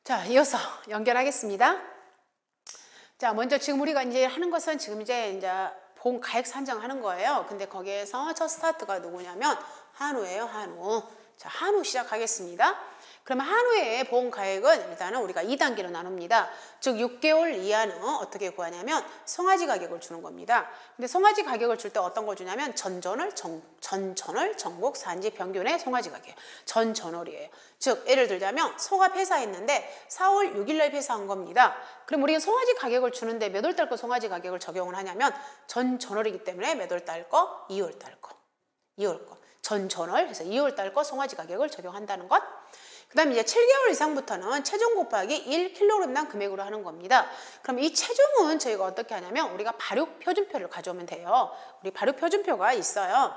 자, 이어서 연결하겠습니다. 자, 먼저 지금 우리가 이제 하는 것은 지금 이제 보험 가액 산정하는 거예요. 근데 거기에서 첫 스타트가 누구냐면 한우예요, 한우. 자, 한우 시작하겠습니다. 그러면 한우의 보험 가액은 일단은 우리가 2단계로 나눕니다. 즉 6개월 이하는 어떻게 구하냐면 송아지 가격을 주는 겁니다. 근데 송아지 가격을 줄 때 어떤 걸 주냐면 전전월 전국 산지 평균의 송아지 가격. 전전월이에요. 즉 예를 들자면 소가 폐사했는데 4월 6일 날 폐사한 겁니다. 그럼 우리가 송아지 가격을 주는데 몇 월 달 거 송아지 가격을 적용을 하냐면 전전월이기 때문에 몇 월 달 거? 2월 달 거. 2월 거. 전전월 해서 2월 달 거 송아지 가격을 적용한다는 것. 그 다음에 이제 7개월 이상부터는 체중 곱하기 1kg당 금액으로 하는 겁니다. 그럼 이 체중은 저희가 어떻게 하냐면 우리가 발육 표준표를 가져오면 돼요. 우리 발육 표준표가 있어요.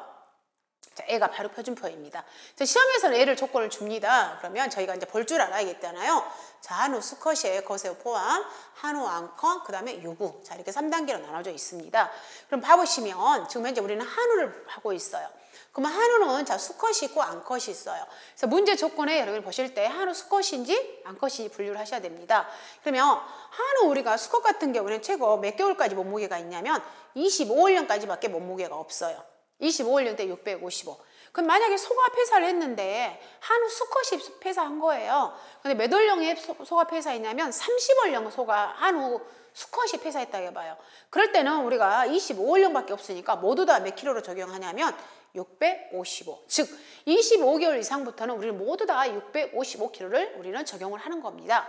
자, 얘가 발육 표준표입니다. 시험에서는 얘를 조건을 줍니다. 그러면 저희가 이제 볼 줄 알아야겠잖아요. 자, 한우 수컷이에요. 거세어 포함, 한우 암컷, 그 다음에 유구. 자, 이렇게 3단계로 나눠져 있습니다. 그럼 봐보시면 지금 현재 우리는 한우를 하고 있어요. 그러면 한우는 자 수컷이 있고 암컷이 있어요. 그래서 문제 조건에 여러분 보실 때 한우 수컷인지 암컷인지 분류를 하셔야 됩니다. 그러면 한우 우리가 수컷 같은 경우는 최고 몇 개월까지 몸무게가 있냐면 25일년까지밖에 몸무게가 없어요. 25일년 때 655. 그럼 만약에 소가 폐사를 했는데 한우 수컷이 폐사한 거예요. 근데 몇 월령에 소가 폐사했냐면 30월령 소가 한우 수컷이 폐사했다고 해봐요. 그럴 때는 우리가 25월령밖에 없으니까 모두 다 몇 킬로로 적용하냐면 655. 즉 25개월 이상부터는 우리는 모두 다 655kg를 우리는 적용을 하는 겁니다.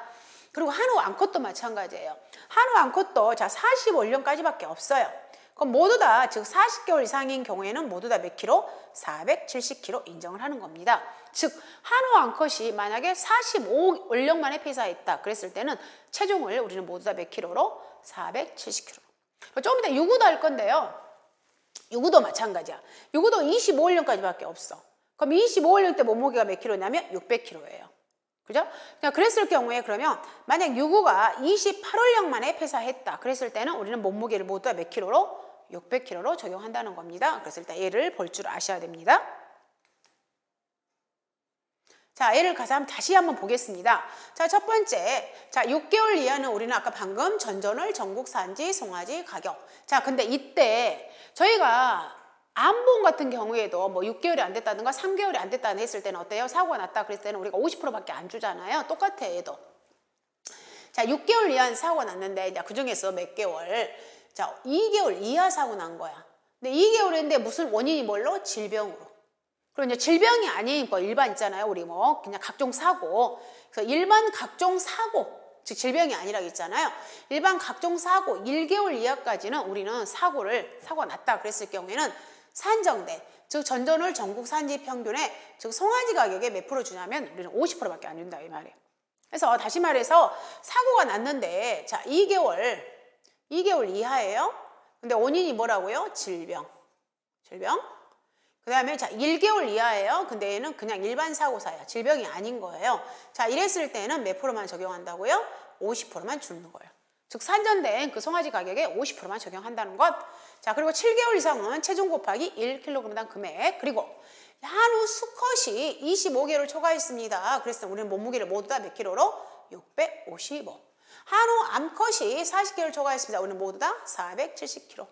그리고 한우 암컷도 마찬가지예요. 한우 암컷도 자 45년까지밖에 없어요. 그럼 모두 다 즉 40개월 이상인 경우에는 모두 다 몇 킬로? 470kg 인정을 하는 겁니다. 즉 한우 암컷이 만약에 45월령 만에 폐사했다 그랬을 때는 체중을 우리는 모두 다 몇 킬로로? 470kg. 좀 이따 유구도 할 건데요. 유구도 마찬가지야. 유구도 25월령까지밖에 없어. 그럼 25월령 때 몸무게가 몇 킬로냐면 600kg예요. 그죠? 그랬을 경우에 그러면 만약 유구가 28월령 만에 폐사했다. 그랬을 때는 우리는 몸무게를 모두 다 몇 킬로로? 600kg로 적용한다는 겁니다. 그래서 일단 얘를 볼 줄 아셔야 됩니다. 자, 얘를 가서 다시 한번 보겠습니다. 자, 첫 번째. 자, 6개월 이하는 우리는 아까 방금 전전월 전국 산지 송아지 가격. 자, 근데 이때 저희가 암보험 같은 경우에도 뭐 6개월이 안 됐다든가 3개월이 안 됐다 했을 때는 어때요? 사고가 났다 그랬을 때는 우리가 50%밖에 안 주잖아요. 똑같아, 얘도. 자, 6개월 이하 사고가 났는데 이제 그 중에서 몇 개월? 자, 2개월 이하 사고 난 거야. 근데 2개월인데 무슨 원인이 뭘로? 질병으로. 그리고 이제 질병이 아닌 거 일반 있잖아요. 우리 뭐 그냥 각종 사고. 그래서 일반 각종 사고, 즉 질병이 아니라고 했잖아요. 일반 각종 사고 1개월 이하까지는 우리는 사고가 났다 그랬을 경우에는 산정된, 즉 전전월 전국 산지 평균에 즉 송아지 가격에 몇 프로 주냐면 우리는 50%밖에 안 준다 이 말이에요. 그래서 다시 말해서 사고가 났는데 자 2개월 이하예요. 근데 원인이 뭐라고요? 질병. 그 다음에 자 1개월 이하예요. 근데 얘는 그냥 일반 사고사야. 질병이 아닌 거예요. 자 이랬을 때는 몇 프로만 적용한다고요? 50%만 주는 거예요. 즉 산전된 그 송아지 가격에 50%만 적용한다는 것. 자 그리고 7개월 이상은 체중 곱하기 1kg당 금액. 그리고 한우 수컷이 25개월을 초과했습니다. 그래서 우리는 몸무게를 모두 다 몇 킬로로? 655. 한우 암컷이 40개월 초과했습니다. 우리는 모두 다 470kg.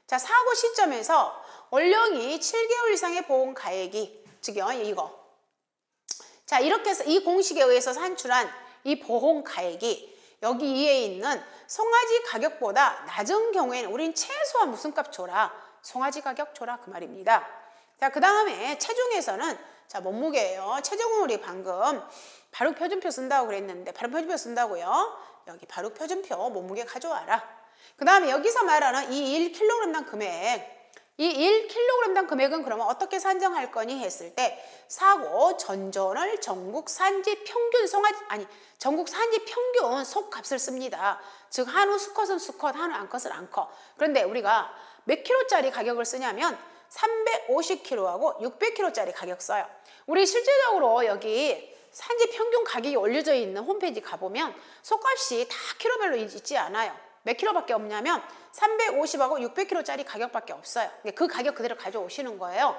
자 사고 시점에서 원령이 7개월 이상의 보험 가액이 즉요 이거. 자 이렇게 해서 이 공식에 의해서 산출한 이 보험 가액이 여기 위에 있는 송아지 가격보다 낮은 경우에는 우린 최소한 무슨 값 줘라? 송아지 가격 줘라 그 말입니다. 자 그 다음에 체중에서는 자 몸무게예요. 체중은 우리 방금 발육 표준표 쓴다고 그랬는데 발육 표준표 쓴다고요. 여기 발육 표준표 몸무게 가져와라. 그 다음에 여기서 말하는 이 1kg당 금액. 이 1kg당 금액은 그러면 어떻게 산정할 거니 했을 때 사고 전전월 전국 산지 평균 전국 산지 평균 속값을 씁니다. 즉 한우 수컷은 수컷, 한우 암컷은 암컷. 그런데 우리가 몇 킬로짜리 가격을 쓰냐면 350kg하고 600kg짜리 가격 써요. 우리 실제적으로 여기 산지 평균 가격이 올려져 있는 홈페이지 가보면 속값이 다 킬로별로 있지 않아요. 몇 킬로밖에 없냐면 350하고 600kg짜리 가격밖에 없어요. 그 가격 그대로 가져오시는 거예요.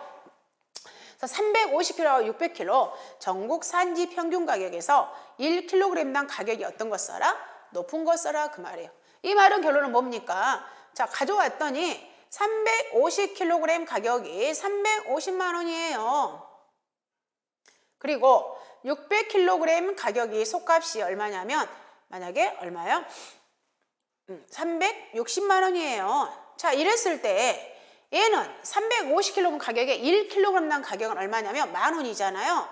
그래서 350kg하고 600kg 전국 산지 평균 가격에서 1kg당 가격이 어떤 거 써라? 높은 거 써라 그 말이에요. 이 말은 결론은 뭡니까? 자, 가져왔더니 350kg 가격이 350만 원이에요. 그리고 600kg 가격이 속값이 얼마냐면 만약에 얼마요? 360만 원이에요. 자, 이랬을 때 얘는 350kg 가격에 1kg당 가격은 얼마냐면 만 원이잖아요.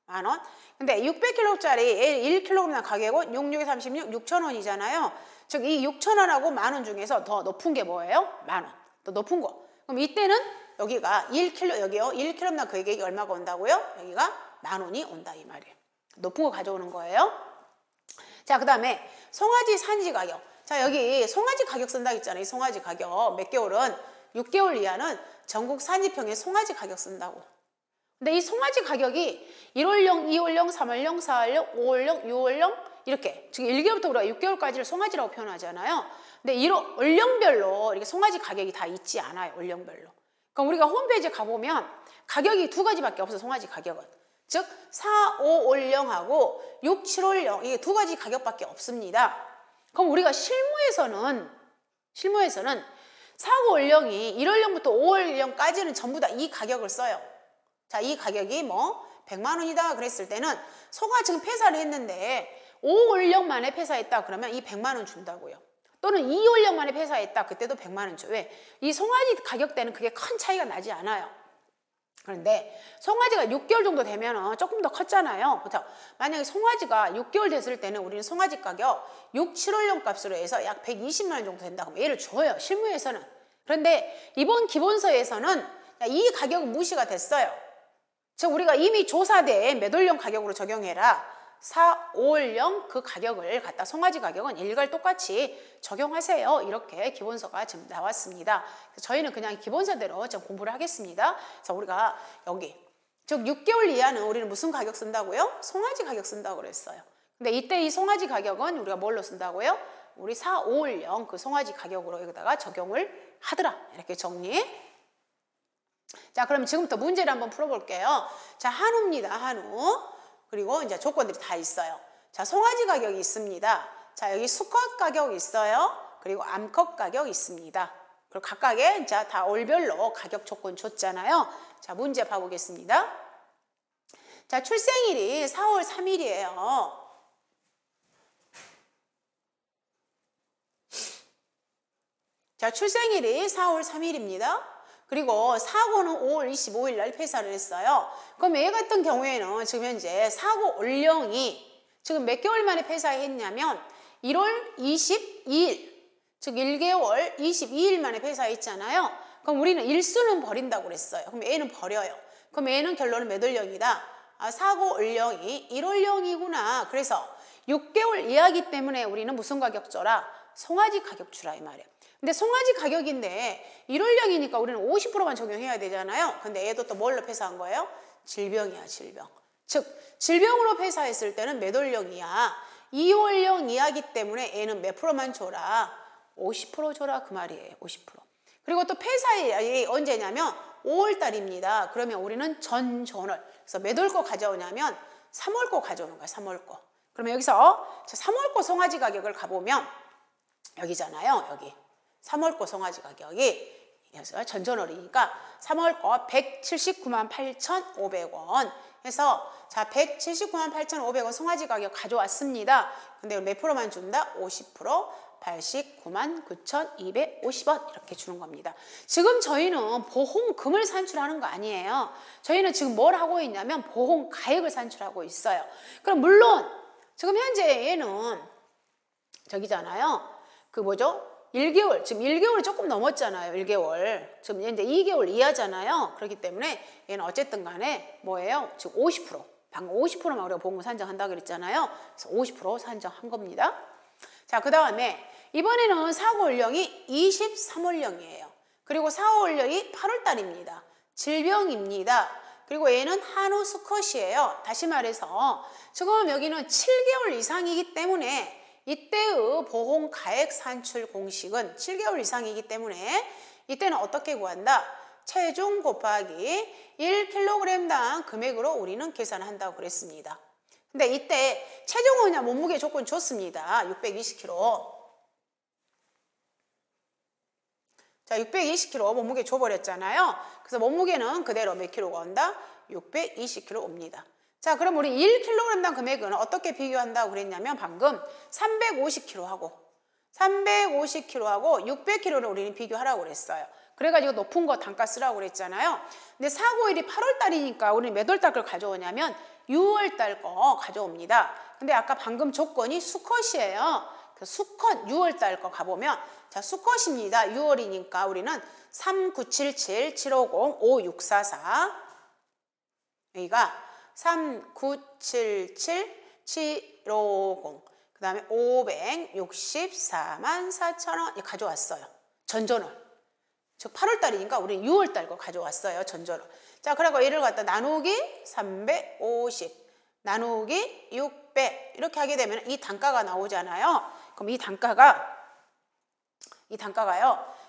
만 원. 근데 600kg짜리 1kg당 가격은 66에 36, 6천 원이잖아요. 즉 이 6천 원하고 만 원 중에서 더 높은 게 뭐예요? 만 원. 더 높은 거. 그럼 이때는 여기가 1kg, 여기요. 1kg당 가격이 얼마가 온다고요? 여기가 만 원이 온다 이 말이에요. 높은 거 가져오는 거예요. 자, 그 다음에 송아지 산지 가격. 자, 여기 송아지 가격 쓴다 했잖아요. 이 송아지 가격. 몇 개월은 6개월 이하는 전국 산지평에 송아지 가격 쓴다고. 근데 이 송아지 가격이 1월령, 2월령, 3월령, 4월령, 5월령, 6월령 이렇게 즉 1개월부터 우리가 6개월까지를 송아지라고 표현하잖아요. 근데 이런 월령별로 이렇게 송아지 가격이 다 있지 않아요. 월령별로. 그럼 우리가 홈페이지에 가보면 가격이 두 가지밖에 없어. 송아지 가격은. 즉 4, 5, 월령하고 6, 7월령 이게 두 가지 가격밖에 없습니다. 그럼 우리가 실무에서는 4, 5, 월령이 1월령부터 5월령까지는 전부 다 이 가격을 써요. 자, 이 가격이 뭐 100만 원이다 그랬을 때는 소가 지금 폐사를 했는데 5월령 만에 폐사했다 그러면 이 100만 원 준다고요. 또는 2월령 만에 폐사했다 그때도 100만 원 줘. 왜? 이 송아지 가격대는 그게 큰 차이가 나지 않아요. 그런데 송아지가 6개월 정도 되면 조금 더 컸잖아요. 그렇죠? 만약에 송아지가 6개월 됐을 때는 우리는 송아지 가격 6, 7월령 값으로 해서 약 120만 원 정도 된다고 얘를 줘요. 실무에서는. 그런데 이번 기본서에서는 이 가격은 무시가 됐어요. 즉 우리가 이미 조사된 매돌령 가격으로 적용해라. 4, 5월령 그 가격을 갖다 송아지 가격은 일괄 똑같이 적용하세요. 이렇게 기본서가 지금 나왔습니다. 그래서 저희는 그냥 기본서대로 좀 공부를 하겠습니다. 그래서 우리가 여기 즉 6개월 이하는 우리는 무슨 가격 쓴다고요? 송아지 가격 쓴다고 그랬어요. 근데 이때 이 송아지 가격은 우리가 뭘로 쓴다고요? 우리 4, 5월령 그 송아지 가격으로 여기다가 적용을 하더라. 이렇게 정리. 자, 그럼 지금부터 문제를 한번 풀어볼게요. 자, 한우입니다. 한우. 그리고 이제 조건들이 다 있어요. 자, 송아지 가격이 있습니다. 자, 여기 수컷 가격 있어요. 그리고 암컷 가격 있습니다. 그리고 각각의 자, 다 월별로 가격 조건 줬잖아요. 자, 문제 봐보겠습니다. 자, 출생일이 4월 3일이에요. 자, 출생일이 4월 3일입니다. 그리고 사고는 5월 25일 날 폐사를 했어요. 그럼 얘 같은 경우에는 지금 현재 사고 월령이 지금 몇 개월 만에 폐사했냐면 1월 22일, 즉 1개월 22일 만에 폐사했잖아요. 그럼 우리는 일수는 버린다고 그랬어요. 그럼 얘는 버려요. 그럼 얘는 결론은 몇 월령이다? 아, 사고 월령이 1월령이구나. 그래서 6개월 이하기 때문에 우리는 무슨 가격 줘라? 송아지 가격 주라 이 말이에요. 근데 송아지 가격인데 1월령이니까 우리는 50%만 적용해야 되잖아요. 근데 얘도 또 뭘로 폐사한 거예요? 질병이야, 질병. 즉 질병으로 폐사했을 때는 몇 월령이야? 2월령 이하기 때문에 얘는 몇 프로만 줘라? 50% 줘라 그 말이에요. 50%. 그리고 또 폐사일이 언제냐면 5월달입니다. 그러면 우리는 전전월. 그래서 몇 월 거 가져오냐면 3월 거 가져오는 거야. 3월 거. 그러면 여기서 3월 거 송아지 가격을 가보면 여기잖아요. 여기. 3월 거 송아지 가격이 전전월이니까 3월 거 179만 8,500원 해서 자 179만 8,500원 송아지 가격 가져왔습니다. 근데 몇 프로만 준다? 50% 89만 9,250원 이렇게 주는 겁니다. 지금 저희는 보험금을 산출하는 거 아니에요. 저희는 지금 뭘 하고 있냐면 보험가액을 산출하고 있어요. 그럼 물론 지금 현재 얘는 저기잖아요. 그 뭐죠? 1개월, 지금 1개월이 조금 넘었잖아요. 1개월. 지금 이제 2개월 이하잖아요. 그렇기 때문에 얘는 어쨌든 간에 뭐예요? 지금 50%. 방금 50%만 우리가 보험금 산정한다고 그랬잖아요. 그래서 50% 산정한 겁니다. 자, 그 다음에 이번에는 사고월령이 23월령이에요. 그리고 사고월령이 8월달입니다. 질병입니다. 그리고 얘는 한우 수컷이에요. 다시 말해서 지금 여기는 7개월 이상이기 때문에 이때의 보험가액 산출 공식은 7개월 이상이기 때문에 이때는 어떻게 구한다? 체중 곱하기 1kg당 금액으로 우리는 계산한다고 그랬습니다. 근데 이때 체중은요, 몸무게 조건 줬습니다. 620kg. 자, 620kg 몸무게 줘버렸잖아요. 그래서 몸무게는 그대로 몇 킬로가 온다? 620kg 옵니다. 자, 그럼 우리 1kg당 금액은 어떻게 비교한다고 그랬냐면 방금 350kg하고 600kg를 우리는 비교하라고 그랬어요. 그래가지고 높은 거 단가 쓰라고 그랬잖아요. 근데 사고일이 8월 달이니까 우리는 몇 월 달 걸 가져오냐면 6월 달 거 가져옵니다. 근데 아까 방금 조건이 수컷이에요. 그 수컷 6월 달 거 가보면 자, 수컷입니다. 6월이니까 우리는 3977, 750, 5644 여기가 3977, 750 그 다음에 564만 4천원 가져왔어요. 전전월. 즉 8월달이니까 우리 6월달 거 가져왔어요. 전전월. 자, 그리고 얘를 갖다 나누기 350 나누기 600 이렇게 하게 되면 이 단가가 나오잖아요. 그럼 이 단가가요.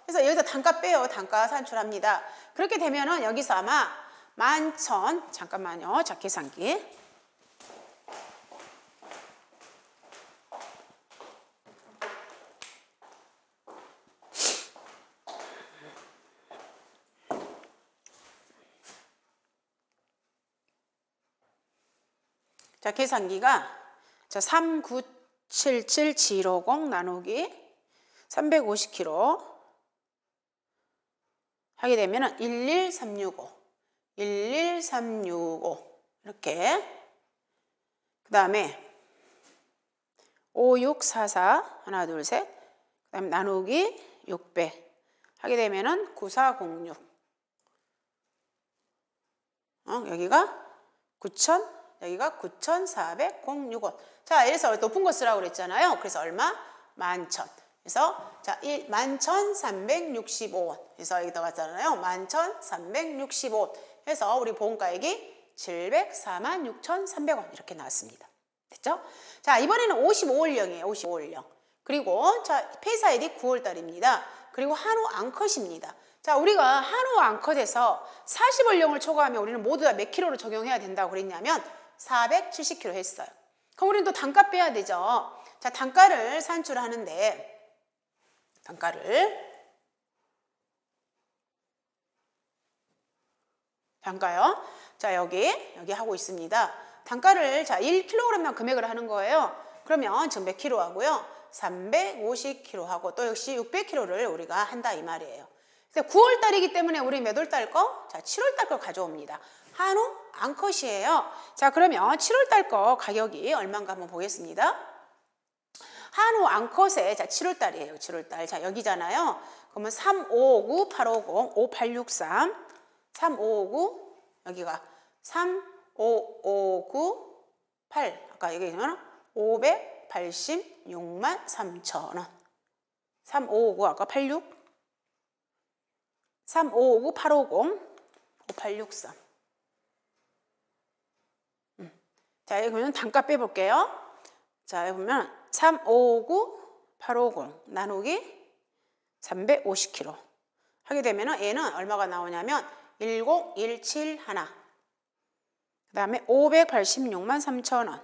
그래서 여기서 단가 빼요. 단가 산출합니다. 그렇게 되면은 여기서 아마 11,000 잠깐만요. 자, 계산기. 자, 계산기가 자, 3977750 나누기 350kg 하게 되면 11365 이렇게 그 다음에 5644 하나 둘 셋 그 다음에 나누기 600 하게 되면 9406 여기가 9000 여기가 9,406원. 자, 여기서 높은 거 쓰라고 그랬잖아요. 그래서 얼마? 11,000. 그래서 자, 11,365원. 그래서 여기 들어갔잖아요. 11,365원. 해서 우리 보험가액이 746,300원 이렇게 나왔습니다. 됐죠? 자, 이번에는 55월령이에요. 55월령. 그리고 자, 폐사일이 9월달입니다. 그리고 한우 암컷입니다. 자, 우리가 한우 암컷에서 40월령을 초과하면 우리는 모두 다 몇 킬로로 적용해야 된다고 그랬냐면 470kg 했어요. 그럼 우리는 또 단가 빼야 되죠. 자, 단가를 산출하는데 단가요. 자, 여기 하고 있습니다. 단가를 자 1kg당 금액을 하는 거예요. 그러면 지금 몇 킬로 하고요? 350kg 하고 또 역시 600kg를 우리가 한다 이 말이에요. 9월 달이기 때문에 우리 몇 월 달 거? 자, 7월 달 거 가져옵니다. 한우 암컷이에요. 자, 그러면 7월 달 거 가격이 얼마인가 한번 보겠습니다. 한우 암컷의 자, 7월 달이에요. 7월 달. 자, 여기잖아요. 그러면 3559, 850, 5863, 3559, 여기가 3559, 8. 아까 얘기했잖아. 586만 3천원. 3559, 아까 86. 3559, 850, 5863. 자, 여기 보면 단가 빼볼게요. 자, 여기 보면 3559, 850 나누기 350kg 하게 되면 얘는 얼마가 나오냐면 10171. 그 다음에 586만 3천원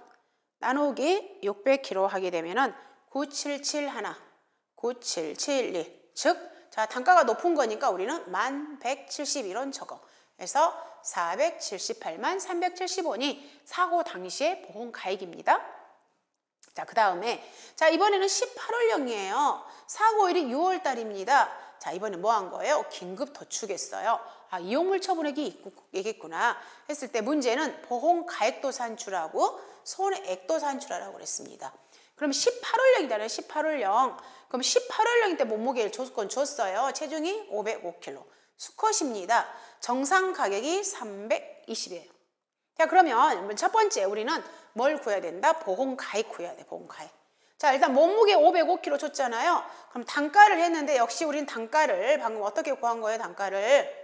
나누기 600kg 하게 되면 9771, 9772. 즉, 자, 단가가 높은 거니까 우리는 1171원 적어. 그래서 478만 370원이 사고 당시의 보험가액입니다. 자, 그 다음에 자, 이번에는 18월령이에요. 사고일이 6월 달입니다. 자, 이번에 뭐 한 거예요? 긴급 도축했어요. 아, 이용물 처분액이 했을 때 문제는 보험가액도 산출하고 손해액도 산출하라고 그랬습니다. 그럼 18월령이잖아요. 18월령. 그럼 18월령 때 몸무게를 조건 줬어요. 체중이 505kg. 수컷입니다. 정상 가격이 320이에요. 자, 그러면 첫 번째 우리는 뭘 구해야 된다? 보험가액 구해야 돼. 보험가액. 자, 일단 몸무게 505kg 줬잖아요. 그럼 단가를 했는데 역시 우리는 단가를 방금 어떻게 구한 거예요? 단가를.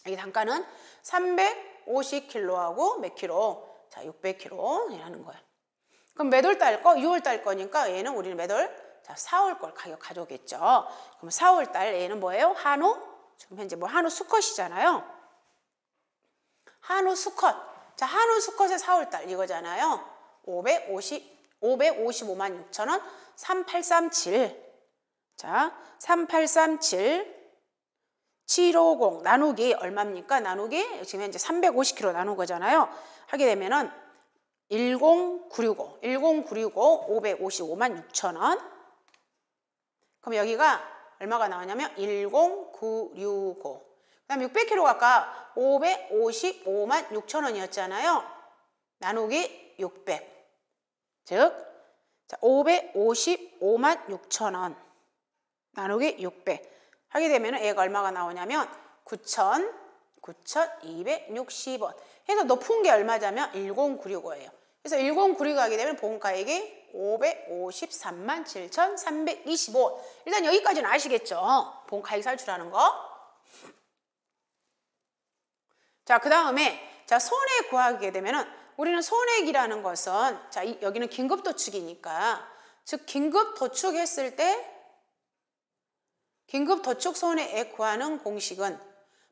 이 단가는 350kg하고 몇 킬로? 자, 600kg 이라는 거예요. 그럼 몇 월 달 거? 6월 달 거니까 얘는 우리는 몇 월? 자, 4월 걸 가격 가져오겠죠. 그럼 4월 달 얘는 뭐예요? 한우 지금 현재 뭐 한우 수컷이잖아요. 한우 수컷. 자, 한우 수컷의 4월달 이거잖아요. 555만 6천 원. 3837. 자, 3837 750 나누기 얼마입니까? 나누기 지금 현재 350kg 나눈 거잖아요. 하게 되면은 10965 555만 6천 원. 그럼 여기가 얼마가 나오냐면 10965. 그다음 600kg가 아까 555만 6천 원이었잖아요. 나누기 600. 즉, 자, 555만 6천 원. 나누기 600. 하게 되면 얘가 얼마가 나오냐면 9,260원. 해서 높은 게 얼마냐면 10965예요. 그래서 10965 하게 되면 보험가액이 553만 7,325원. 일단 여기까지는 아시겠죠? 보험가액 살출하는 거. 자, 그 다음에 자, 손해 구하게 되면은 우리는 손해액이라는 것은 자, 여기는 긴급도축이니까 즉 긴급도축했을 때 긴급도축 손해액 구하는 공식은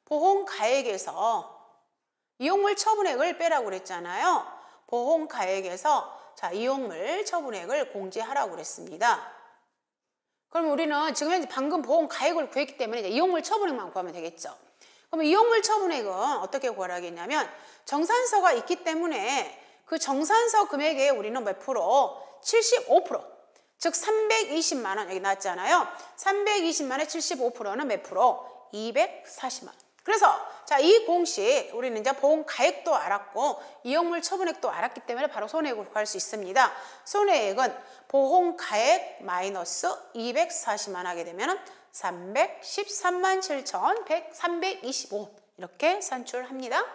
보험가액에서 이용물 처분액을 빼라고 그랬잖아요. 보험가액에서 자, 이용물 처분액을 공제하라고 그랬습니다. 그럼 우리는 지금 현재 방금 보험가액을 구했기 때문에 이제 이용물 처분액만 구하면 되겠죠. 그럼 이용물 처분액은 어떻게 구하라겠냐면 정산서가 있기 때문에 그 정산서 금액에 우리는 몇 프로? 75%. 즉 320만 원 여기 나왔잖아요. 320만에 75%는 몇 프로? 240만 원. 그래서 자, 이 공식 우리는 이제 보험가액도 알았고 이용물 처분액도 알았기 때문에 바로 손해액을 구할 수 있습니다. 손해액은 보험가액 마이너스 240만 하게 되면 313만 7,325 이렇게 산출합니다.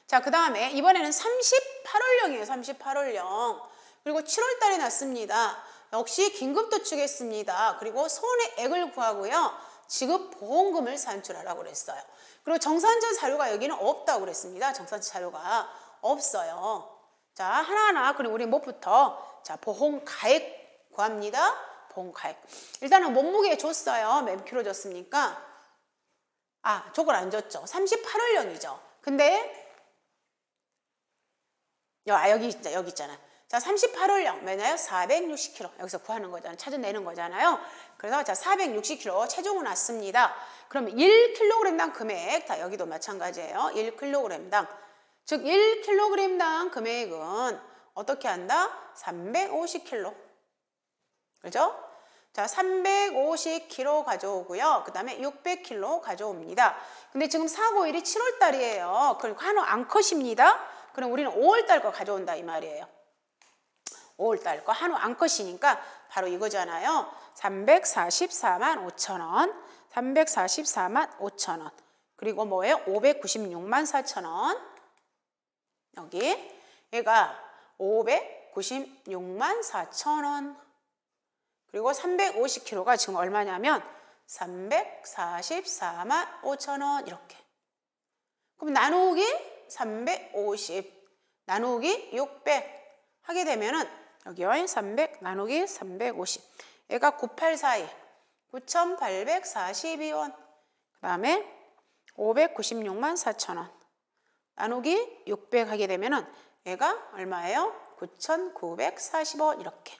자, 그 다음에 이번에는 38월령이에요. 38월령. 그리고 7월 달에 났습니다. 역시 긴급도축했습니다. 그리고 손해액을 구하고요. 지급보험금을 산출하라고 그랬어요. 그리고 정산자 자료가 여기는 없다고 그랬습니다. 정산자 자료가 없어요. 자, 하나하나 그럼 우리 뭐부터? 자, 보험가액 구합니다. 보험가액. 일단은 몸무게 줬어요. 몇 킬로 줬습니까? 아, 저걸 안 줬죠. 38월령이죠. 근데 여기 있잖아. 자, 38월령 뭐냐요? 460kg. 여기서 구하는 거잖아요. 찾아내는 거잖아요. 그래서 자, 460kg 체중은 왔습니다. 그럼 1kg당 금액, 다 여기도 마찬가지예요. 1kg당. 즉 1kg당 금액은 어떻게 한다? 350kg. 그죠? 자, 350kg 가져오고요. 그 다음에 600kg 가져옵니다. 근데 지금 사고일이 7월 달이에요. 그리고 한우 암컷입니다. 그럼 우리는 5월 달 거 가져온다 이 말이에요. 5월 달 거 한우 암컷이니까 바로 이거잖아요. 344만 5천 원, 344만 5천 원. 그리고 뭐예요? 596만 4천 원. 여기 얘가 596만 4천 원. 그리고 350kg가 지금 얼마냐면 344만 5천 원 이렇게. 그럼 나누기 350 나누기 600 하게 되면은 여기요 300 나누기 350 얘가 9842 9,842원. 그 다음에 596만 4천 원 나누기 600 하게 되면은 얘가 얼마예요? 9,940원 이렇게.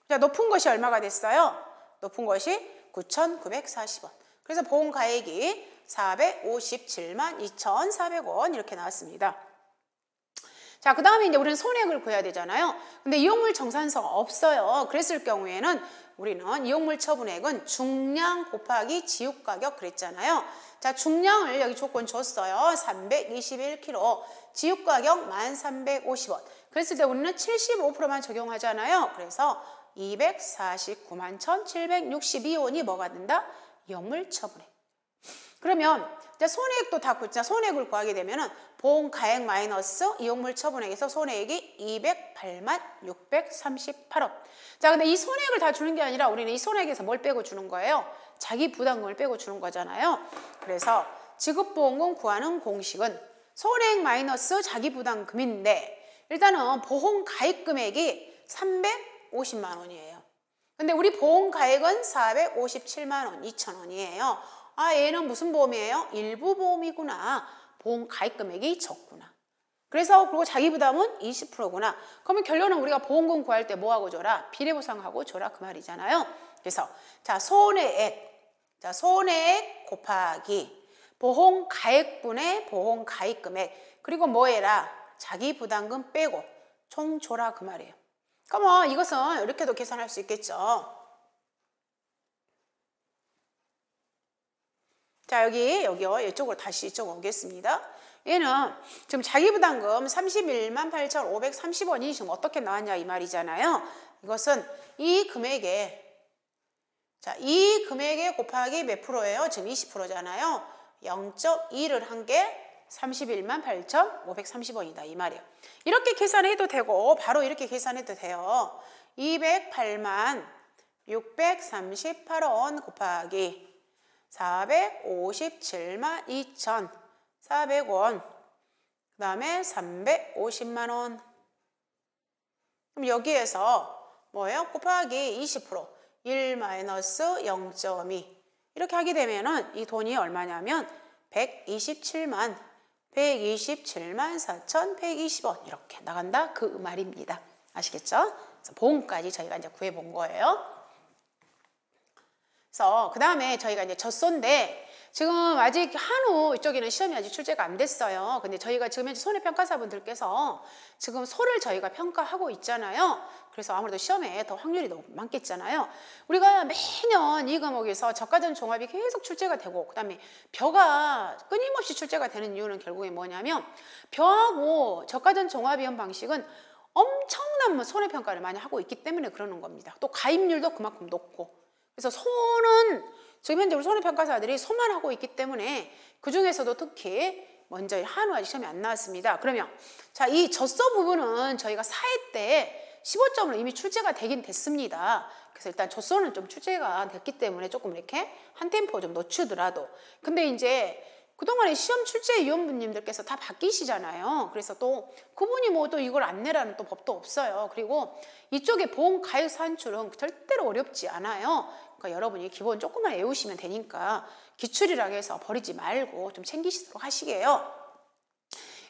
자, 높은 것이 얼마가 됐어요? 높은 것이 9,940원. 그래서 보험가액이 457만 2,400원 이렇게 나왔습니다. 자, 그 다음에 이제 우리는 손해액을 구해야 되잖아요. 근데 이용물 정산서가 없어요. 그랬을 경우에는 우리는 이용물 처분액은 중량 곱하기 지육가격 그랬잖아요. 자, 중량을 여기 조건 줬어요. 321kg, 지육가격 1,350원. 그랬을 때 우리는 75%만 적용하잖아요. 그래서 249만 1,762원이 뭐가 된다? 이용물 처분액. 그러면 이제 손해액도 다 자, 손해액을 구하게 되면은 보험가액 마이너스 이용물 처분액에서 손해액이 208만 638원. 자, 근데 이 손해액을 다 주는 게 아니라 우리는 이 손해액에서 뭘 빼고 주는 거예요? 자기 부담금을 빼고 주는 거잖아요. 그래서 지급보험금 구하는 공식은 손해액 마이너스 자기 부담금인데 일단은 보험가액 금액이 350만 원이에요. 근데 우리 보험가액은 457만 원, 2천 원이에요. 아, 얘는 무슨 보험이에요? 일부 보험이구나. 보험가액 금액이 적구나. 그래서 그리고 자기 부담은 20%구나. 그러면 결론은 우리가 보험금 구할 때 뭐하고 줘라? 비례보상하고 줘라 그 말이잖아요. 그래서 자, 손해액. 자, 손해액 곱하기 보험가액분의 보험가액 금액. 그리고 뭐 해라? 자기 부담금 빼고 총 줘라 그 말이에요. 그러면 이것은 이렇게도 계산할 수 있겠죠. 자, 여기요. 이쪽으로 다시 이쪽으로 오겠습니다. 얘는 지금 자기부담금 31만 8,530원이 지금 어떻게 나왔냐 이 말이잖아요. 이것은 이 금액에 자, 이 금액에 곱하기 몇 프로예요? 지금 20%잖아요. 0.2를 한 게 31만 8,530원이다 이 말이에요. 이렇게 계산해도 되고 바로 이렇게 계산해도 돼요. 208만 638원 곱하기 457만 2,400원 그 다음에 350만 원. 그럼 여기에서 뭐예요? 곱하기 20% 1 마이너스 0.2 이렇게 하게 되면은 이 돈이 얼마냐면 127만 4,120원 이렇게 나간다 그 말입니다. 아시겠죠? 그래서 보험까지 저희가 이제 구해 본 거예요. 그래서 그 다음에 저희가 이제 젖소인데 지금 아직 한우 이쪽에는 시험이 아직 출제가 안 됐어요. 근데 저희가 지금 현재 손해평가사분들께서 지금 소를 저희가 평가하고 있잖아요. 그래서 아무래도 시험에 더 확률이 너무 많겠잖아요. 우리가 매년 이 과목에서 저가전 종합이 계속 출제가 되고 그 다음에 벼가 끊임없이 출제가 되는 이유는 결국에 뭐냐면 벼하고 저가전 종합이형 방식은 엄청난 손해평가를 많이 하고 있기 때문에 그러는 겁니다. 또 가입률도 그만큼 높고 그래서 소는 지금 현재 우리 손해평가사들이 소만 하고 있기 때문에 그 중에서도 특히 먼저 한우 아직 시험이 안 나왔습니다. 그러면 자, 이 젖소 부분은 저희가 4회 때 15점으로 이미 출제가 되긴 됐습니다. 그래서 일단 젖소는 좀 출제가 됐기 때문에 조금 이렇게 한 템포 좀 늦추더라도 근데 이제 그동안에 시험 출제 위원분님들께서 다 바뀌시잖아요. 그래서 또 그분이 뭐 또 이걸 안 내라는 또 법도 없어요. 그리고 이쪽에 보험 가액 산출은 절대로 어렵지 않아요. 그러니까 여러분이 기본 조금만 외우시면 되니까 기출이라고 해서 버리지 말고 좀 챙기시도록 하시게요.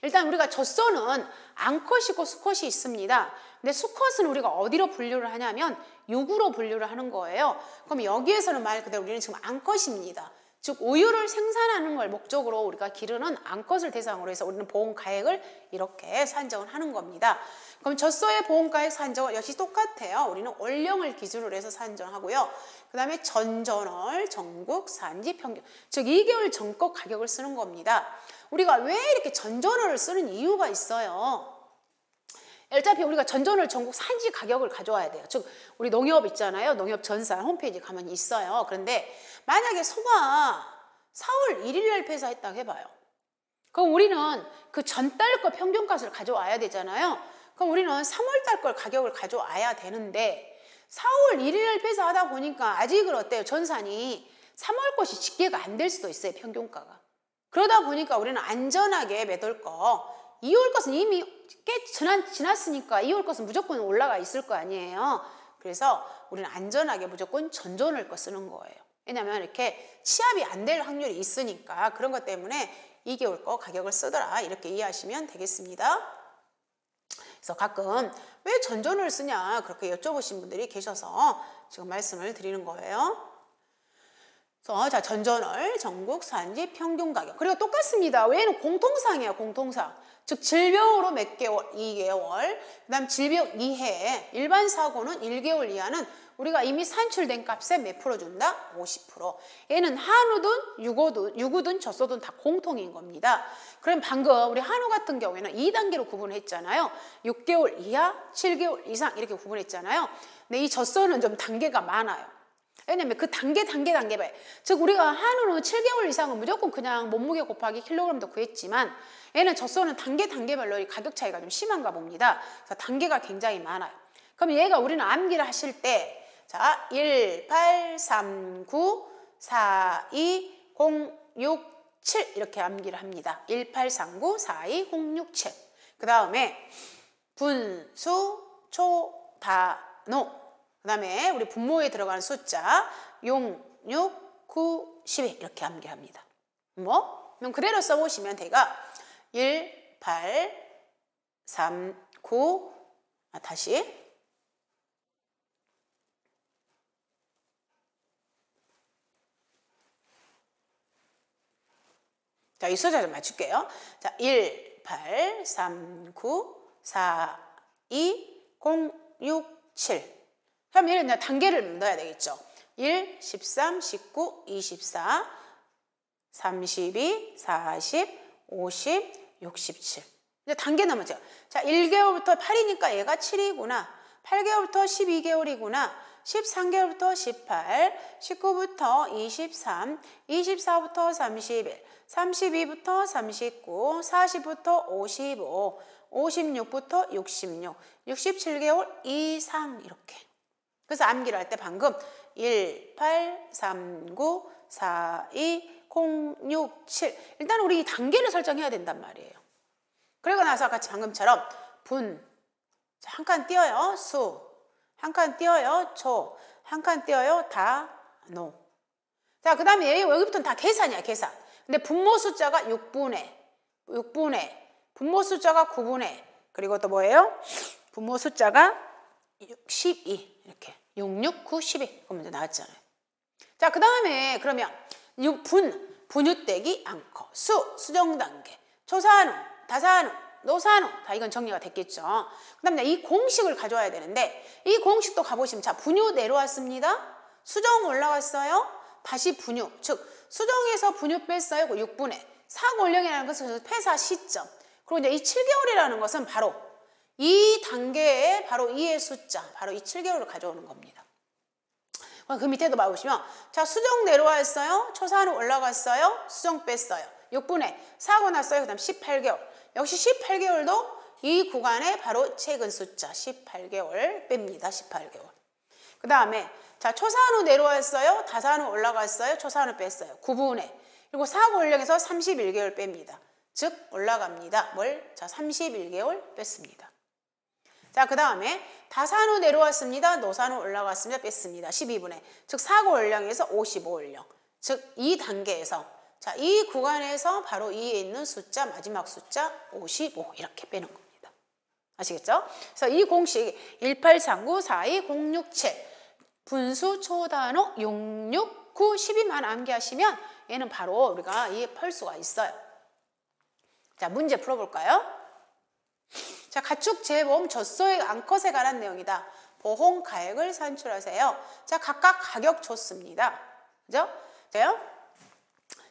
일단 우리가 젖소는 암컷이고 수컷이 있습니다. 근데 수컷은 우리가 어디로 분류를 하냐면 육으로 분류를 하는 거예요. 그럼 여기에서는 말 그대로 우리는 지금 암컷입니다. 즉 우유를 생산하는 걸 목적으로 우리가 기르는 암컷을 대상으로 해서 우리는 보험가액을 이렇게 산정을 하는 겁니다. 그럼 젖소의 보험가액 산정은 역시 똑같아요. 우리는 월령을 기준으로 해서 산정하고요. 그 다음에 전전월, 전국, 산지, 평균 즉 2개월 전껏 가격을 쓰는 겁니다. 우리가 왜 이렇게 전전월을 쓰는 이유가 있어요. 어차피 우리가 전전월 전국 산지 가격을 가져와야 돼요. 즉 우리 농협 있잖아요. 농협 전산 홈페이지 가면 있어요. 그런데 만약에 소가 4월 1일 날 폐사했다고 해봐요. 그럼 우리는 그 전달 거 평균값을 가져와야 되잖아요. 그럼 우리는 3월 달 걸 가격을 가져와야 되는데 4월 1일 날 폐사하다 보니까 아직은 어때요? 전산이 3월 것이 집계가 안 될 수도 있어요. 평균가가. 그러다 보니까 우리는 안전하게 매돌 거 2월 것은 이미 꽤 지났으니까 2월 것은 무조건 올라가 있을 거 아니에요. 그래서 우리는 안전하게 무조건 전전월 거 쓰는 거예요. 왜냐면 이렇게 취합이 안 될 확률이 있으니까 그런 것 때문에 2개월 거 가격을 쓰더라 이렇게 이해하시면 되겠습니다. 그래서 가끔 왜 전전월 쓰냐 그렇게 여쭤보신 분들이 계셔서 지금 말씀을 드리는 거예요. 그래서 자, 전전월, 전국, 산지, 평균 가격. 그리고 똑같습니다. 얘는 공통상이에요. 공통상. 즉 질병으로 몇 개월? 2개월. 그 다음 질병 이해. 일반 사고는 1개월 이하는 우리가 이미 산출된 값에 몇 프로 준다? 50%. 얘는 한우든 유구든 젖소든 다 공통인 겁니다. 그럼 방금 우리 한우 같은 경우에는 2단계로 구분했잖아요. 6개월 이하, 7개월 이상 이렇게 구분했잖아요. 근데 이 젖소는 좀 단계가 많아요. 왜냐면 그 단계 봐요. 즉 우리가 한우는 7개월 이상은 무조건 그냥 몸무게 곱하기 킬로그램도 구했지만 얘는 젖소는 단계별로 이 가격 차이가 좀 심한가 봅니다. 그래서 단계가 굉장히 많아요. 그럼 얘가 우리는 암기를 하실 때 자, 1, 8, 3, 9, 4, 2, 0, 6, 7 이렇게 암기를 합니다. 1, 8, 3, 9, 4, 2, 0, 6, 7. 그 다음에 분수, 초, 다, 노. 그 그 다음에 우리 분모에 들어가는 숫자 6, 6, 9, 12 이렇게 암기합니다. 그럼 그대로 써보시면 돼가 1, 8, 3, 9 다시 자, 이 숫자 좀 맞출게요. 자, 1, 8, 3, 9, 4, 2, 0, 6, 7. 그럼 얘는 이제 단계를 넣어야 되겠죠. 1, 13, 19, 24, 32, 40, 50, 67. 이제 단계 넣으면 자, 1개월부터 8이니까 얘가 7이구나. 8개월부터 12개월이구나. 13개월부터 18, 19부터 23, 24부터 31, 32부터 39, 40부터 55, 56부터 66, 67개월 이상 이렇게. 그래서 암기를 할 때 방금 1, 8, 3, 9, 4, 2, 0, 6, 7 일단 우리 이 단계를 설정해야 된단 말이에요. 그리고 나서 같이 방금처럼 분, 한 칸 띄어요. 수, 한 칸 띄어요. 초, 한 칸 띄어요. 단오. 자, 그 다음에 여기부터는 다 계산이야, 계산. 근데 분모 숫자가 6분의, 분모 숫자가 9분의, 그리고 또 뭐예요? 분모 숫자가 12, 이렇게. 6, 6, 9, 12. 그거 먼저 나왔잖아요. 자, 그 다음에 그러면 분유떼기 암컷, 수정단계, 초산후, 다산후, 노산후 다 이건 정리가 됐겠죠. 그 다음에 이 공식을 가져와야 되는데 이 공식도 가보시면 자, 분유 내려왔습니다. 수정 올라갔어요. 다시 분유, 즉 수정에서 분유 뺐어요. 그 6분의 사고올령이라는 것은 폐사 시점. 그리고 이제 이 7개월이라는 것은 바로 이 단계에 바로 이의 숫자, 바로 이 7개월을 가져오는 겁니다. 그 밑에도 봐보시면 자, 수정 내려왔어요. 초산후 올라갔어요. 수정 뺐어요. 6분의 사고 났어요. 그 다음 18개월. 역시 18개월도 이 구간에 바로 최근 숫자 18개월 뺍니다. 18개월. 그 다음에 자, 초산후 내려왔어요. 다산후 올라갔어요. 초산후 뺐어요. 9분의 그리고 사고 올령에서 31개월 뺍니다. 즉 올라갑니다. 자, 31개월 뺐습니다. 자, 그 다음에 다산후 내려왔습니다. 노산후 올라갔습니다. 뺐습니다. 12분의 즉 사고 올령에서 55올령. 즉 이 단계에서 자, 이 구간에서 바로 이에 있는 숫자, 마지막 숫자 55 이렇게 빼는 겁니다. 아시겠죠? 그래서 이 공식 1839, 42, 067 분수 초단호 66, 9, 12만 암기하시면 얘는 바로 우리가 풀 수가 있어요. 자, 문제 풀어볼까요? 자, 가축 재보험 젖소액 암컷에 관한 내용이다. 보험 가액을 산출하세요. 자, 각각 가격 줬습니다. 그죠?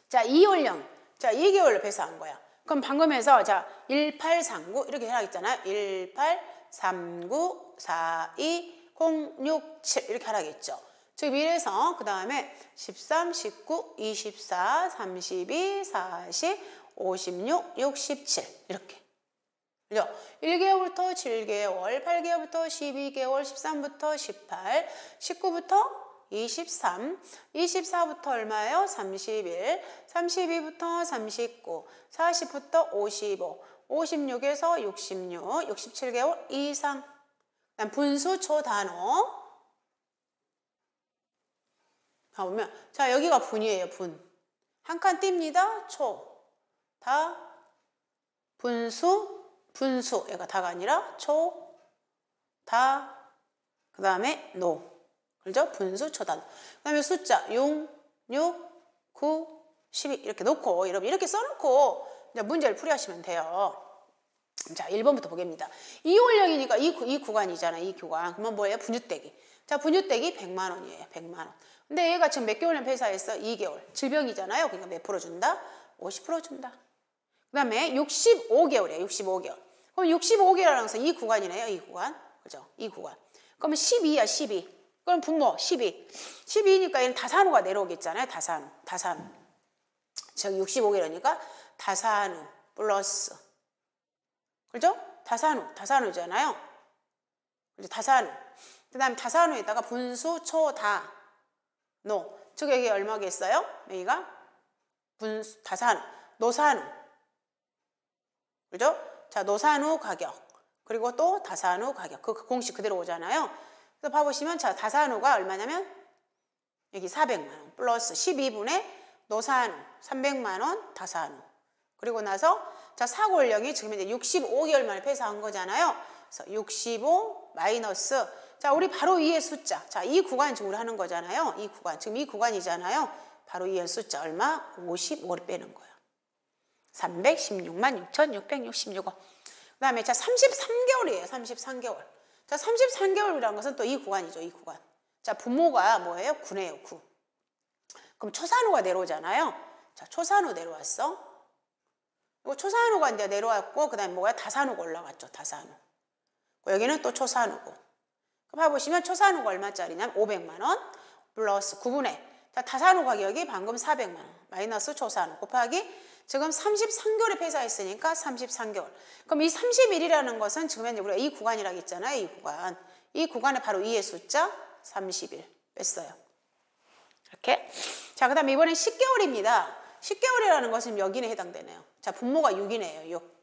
자, 2올령. 자, 2개월로 배수한 거야. 그럼 방금 해서 자, 1839 이렇게 해야겠잖아요. 1839 42 067 이렇게 하라겠죠. 즉 미래에서 그 다음에 13, 19, 24, 32, 40, 56, 67 이렇게. 그죠? 1개월부터 7개월, 8개월부터 12개월, 13부터 18, 19부터 23, 24부터 얼마예요? 31, 32부터 39, 40부터 55, 56에서 66, 67개월 이상. 그다음 분수 초단호. 보면 자, 여기가 분이에요. 분. 한 칸 띱니다. 초. 다 분수. 얘가 다가 아니라 초. 다. 그 다음에 노. 그죠? 분수 초단. 그 다음에 숫자 6, 6, 9, 12 이렇게 놓고 여러분 이렇게 써놓고 이제 문제를 풀이하시면 돼요. 자, 1번부터 보겠습니다. 2올령이니까 이 구간이잖아요. 이 구간. 그러면 뭐예요? 분유떼기. 자, 분유떼기 100만 원이에요. 100만 원. 근데 얘가 지금 몇 개월을 폐사했어? 2개월. 질병이잖아요. 그러니까 몇 프로 준다? 50% 준다. 그 다음에 65개월이에요. 65개월. 그럼 65개월이라는 것은 이 구간이네요. 이 구간. 그죠? 이 구간. 그러면 12야, 12. 그럼 분모 12. 12니까 얘는 다산후가 내려오겠잖아요. 다산후. 즉 65개월이니까 다산후 플러스. 그죠? 다산후잖아요. 그죠? 다산후. 그 다음에 다산후에다가 분수, 초, 다, 노. 즉 여기 얼마겠어요? 여기가 분수, 다산후, 노산후. 그죠? 자, 노산후 가격. 그리고 또 다산후 가격. 그 공식 그대로 오잖아요. 그래서 봐보시면 자, 다산후가 얼마냐면 여기 400만 원 플러스 12분의 노산후 300만 원 다산후. 그리고 나서 자, 사고연령이 지금 이제 65개월 만에 폐사한 거잖아요. 그래서 65 마이너스 자, 우리 바로 위에 숫자. 자, 이 구간 지금 우리 하는 거잖아요. 이 구간. 지금 이 구간이잖아요. 바로 위에 숫자 얼마? 55를 빼는 거예요. 316만 6,666원. 그 다음에 자, 33개월이에요. 33개월. 자, 33개월이라는 것은 또 이 구간이죠. 이 구간. 자, 부모가 뭐예요? 9네요. 9. 그럼 초산후가 내려오잖아요. 자, 초산후 내려왔어. 그리고 초산후가 이제 내려왔고, 그 다음에 뭐야? 다산후가 올라갔죠. 다산후. 여기는 또 초산후고. 그럼 봐보시면 초산후가 얼마짜리냐면 500만 원 플러스 9분의 자, 다산후 가격이 방금 400만 원 마이너스 초산후 곱하기 지금 33개월에 폐사했으니까 33개월. 그럼 이 31이라는 것은 지금 현재 우리가 이 구간이라고 했잖아요. 이 구간. 이 구간에 바로 2의 숫자 31 뺐어요. 이렇게. 자, 그 다음에 이번엔 10개월입니다. 10개월이라는 것은 여기에 해당되네요. 자, 분모가 6이네요. 6.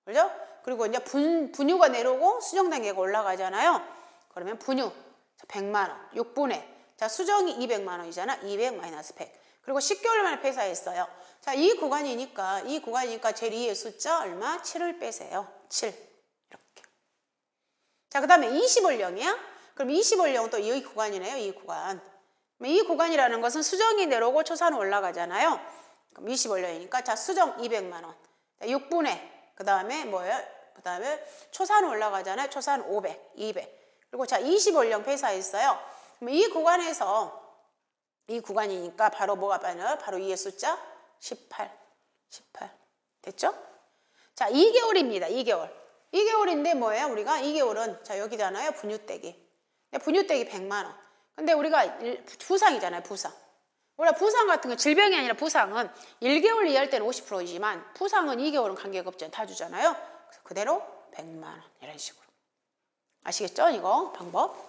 그죠? 그리고 이제 분유가 내려오고 수정 단계가 올라가잖아요. 그러면 분유 100만 원, 6분의 자, 수정이 200만 원이잖아. 200 마이너스 100. 그리고 10개월 만에 폐사했어요. 자, 이 구간이니까 제일 위의 숫자 얼마? 7을 빼세요. 7. 이렇게. 자, 그 다음에 20월령이야? 그럼 20월령은 또 이 구간이네요. 이 구간. 이 구간이라는 것은 수정이 내려오고 초산후 올라가잖아요. 그럼 20월령이니까 자, 수정 200만 원. 6분의 그 다음에 뭐예요? 그 다음에 초산후 올라가잖아요. 초산 500, 200. 그리고 자, 20월령 폐사했어요. 그럼 이 구간에서 이 구간이니까 바로 뭐가 빠져요? 바로 2의 숫자 18. 됐죠? 자, 2개월입니다. 2개월. 2개월인데 뭐예요? 우리가 2개월은 자, 여기잖아요. 분유떼기. 분유떼기 100만 원. 근데 우리가 부상이잖아요. 부상. 우리가 부상 같은 거 질병이 아니라 부상은 1개월 이하일 때는 50%이지만 부상은 2개월은 관계가 없잖아요. 다 주잖아요. 그래서 그대로 100만 원 이런 식으로. 아시겠죠? 이거 방법.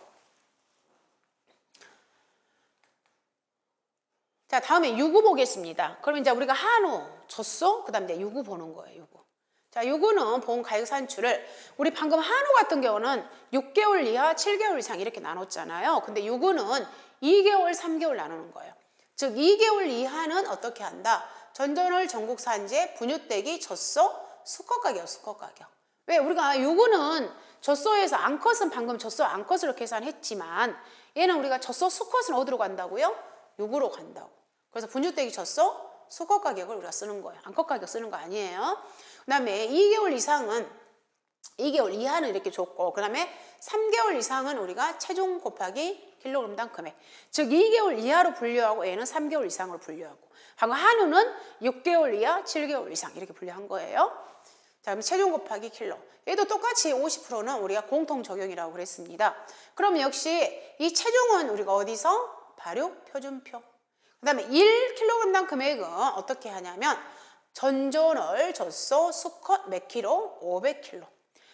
자, 다음에 유구 보겠습니다. 그럼 이제 우리가 한우, 젖소, 그 다음에 유구 보는 거예요. 유구. 자, 유구는 본 가격 산출을 우리 방금 한우 같은 경우는 6개월 이하, 7개월 이상 이렇게 나눴잖아요. 근데 유구는 2개월, 3개월 나누는 거예요. 즉 2개월 이하는 어떻게 한다? 전전월 전국 산재, 분유떼기, 젖소, 수컷 가격, 수컷 가격. 왜? 우리가 유구는 젖소에서 암컷은 방금 젖소 암컷으로 계산했지만 얘는 우리가 젖소 수컷은 어디로 간다고요? 유구로 간다고. 그래서 분유떼기 젖소 수컷 가격을 우리가 쓰는 거예요. 암컷 가격 쓰는 거 아니에요. 그 다음에 2개월 이상은 2개월 이하는 이렇게 줬고 그 다음에 3개월 이상은 우리가 체중 곱하기 킬로그램당 금액. 즉 2개월 이하로 분류하고 얘는 3개월 이상으로 분류하고 방금 한우는 6개월 이하, 7개월 이상 이렇게 분류한 거예요. 자, 그럼 체중 곱하기 킬로. 얘도 똑같이 50%는 우리가 공통 적용이라고 그랬습니다. 그럼 역시 이 체중은 우리가 어디서? 발육 표준표. 그 다음에 1kg당 금액은 어떻게 하냐면 전전월, 젖소, 수컷 몇 킬로? 500kg.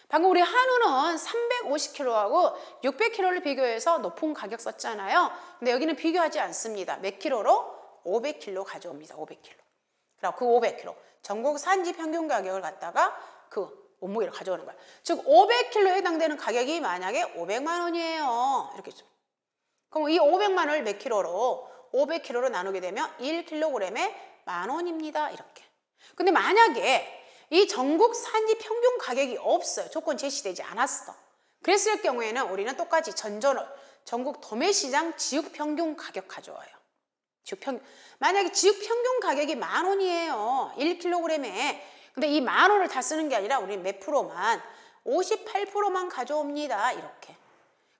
방금 우리 한우는 350kg하고 600kg를 비교해서 높은 가격 썼잖아요. 근데 여기는 비교하지 않습니다. 몇 킬로로? 500kg 가져옵니다. 500kg. 그럼 그 500kg. 전국 산지 평균 가격을 갖다가 그 몸무게를 가져오는 거야. 즉 500kg에 해당되는 가격이 만약에 500만 원이에요. 이렇게 좀. 그럼 이 500만 원을 몇 킬로로? 500kg로 나누게 되면 1kg에 10,000원입니다. 이렇게. 근데 만약에 이 전국 산지 평균 가격이 없어요. 조건 제시되지 않았어. 그랬을 경우에는 우리는 똑같이 전전월, 전국 도매시장 지육평균 가격 가져와요. 만약에 지육평균 가격이 10,000원이에요. 1kg에. 근데 이 10,000원을 다 쓰는 게 아니라 우리 몇 프로만? 58%만 가져옵니다. 이렇게.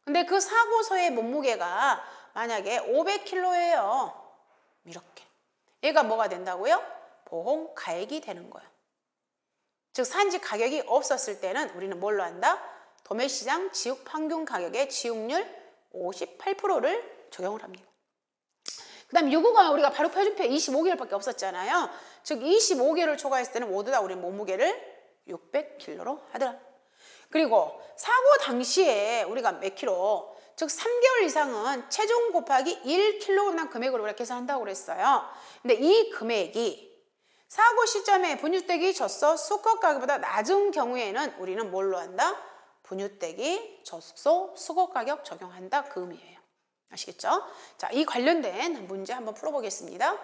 근데 그 사고소의 몸무게가 만약에 500kg예요. 이렇게. 얘가 뭐가 된다고요? 보험 가액이 되는 거예요. 즉 산지 가격이 없었을 때는 우리는 뭘로 한다? 도매시장 지육 평균 가격의 지육률 58%를 적용을 합니다. 그 다음 유구가 우리가 바로 표준표에 25개월밖에 없었잖아요. 즉 25개월을 초과했을 때는 모두 다 우리 몸무게를 600kg로 하더라. 그리고 사고 당시에 우리가 몇 킬로? 즉 3개월 이상은 체중 곱하기 1kg당 금액으로 우리가 계산한다고 그랬어요. 근데 이 금액이 사고 시점에 분유떼기 젖소 수컷 가격보다 낮은 경우에는 우리는 뭘로 한다? 분유대기 젖소 수거 가격 적용한다 그 의미예요. 아시겠죠? 자, 이 관련된 문제 한번 풀어보겠습니다.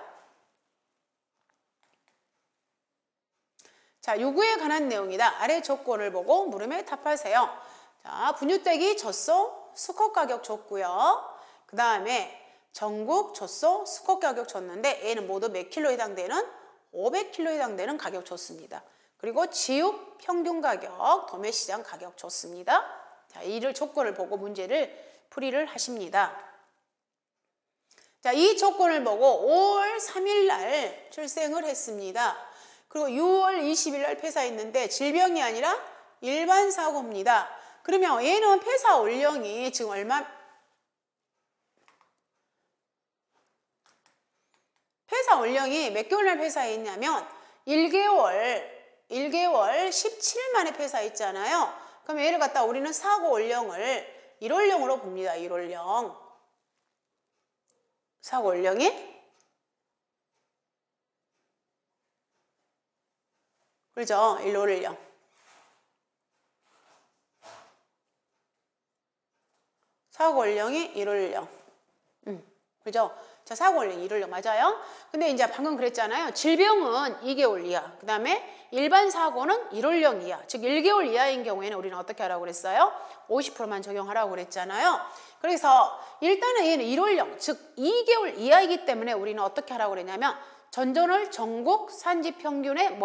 자, 요구에 관한 내용이다. 아래 조건을 보고 물음에 답하세요. 자, 분유대기 젖소 수거 가격 줬고요. 그 다음에 전국 젖소 수거 가격 줬는데 얘는 모두 몇 킬로 해당되는 500킬로 해당되는 가격 줬습니다. 그리고 지육 평균 가격, 도매시장 가격 줬습니다. 자, 이를 조건을 보고 문제를 풀이를 하십니다. 자, 이 조건을 보고 5월 3일 날 출생을 했습니다. 그리고 6월 20일 날 폐사했는데 질병이 아니라 일반 사고입니다. 그러면 얘는 폐사 원령이 지금 얼마? 폐사 원령이 몇 개월 날 폐사했냐면 1개월 17일 만에 폐사했잖아요. 그럼 얘를 갖다 우리는 사고 원령을 1월령으로 봅니다. 1월령. 사고 원령이 그렇죠? 1월령. 사고 원령이 1월령. 그죠? 자, 사고 원령 1월령 맞아요? 근데 이제 방금 그랬잖아요. 질병은 2개월 이하. 그 다음에 일반 사고는 1월령 이하. 즉 1개월 이하인 경우에는 우리는 어떻게 하라고 그랬어요? 50%만 적용하라고 그랬잖아요. 그래서 일단은 얘는 1월령, 즉 2개월 이하이기 때문에 우리는 어떻게 하라고 그랬냐면 전전월 전국 산지 평균의